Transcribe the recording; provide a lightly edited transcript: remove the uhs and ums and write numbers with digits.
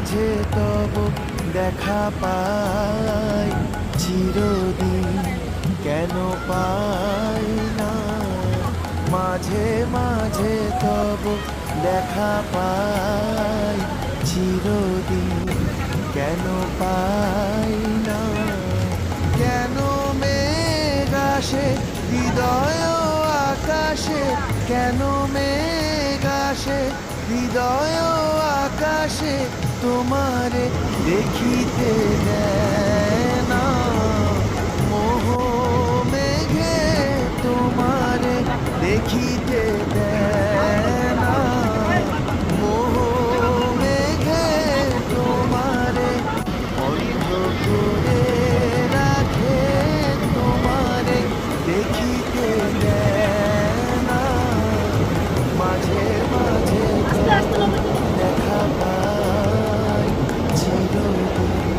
মাঝে তব দেখা পাই চিরদিন কেন পাই না। মাঝে মাঝে তব দেখা পাই চিরদিন কেন পাই না। কেন মেঘ আসে হৃদয় আকাশে, কেন মেঘ আসে হৃদয় আকাশে, তোমারে দেখিতে দেয় না। মোহ মেঘে তোমারে দেখিতে দেয় না। মোহ মেঘে তোমারে অন্ধ করে রাখে, তোমারে দেখিতে দেয় না। মাঝে মাঝে দেখা পাই চিরদিন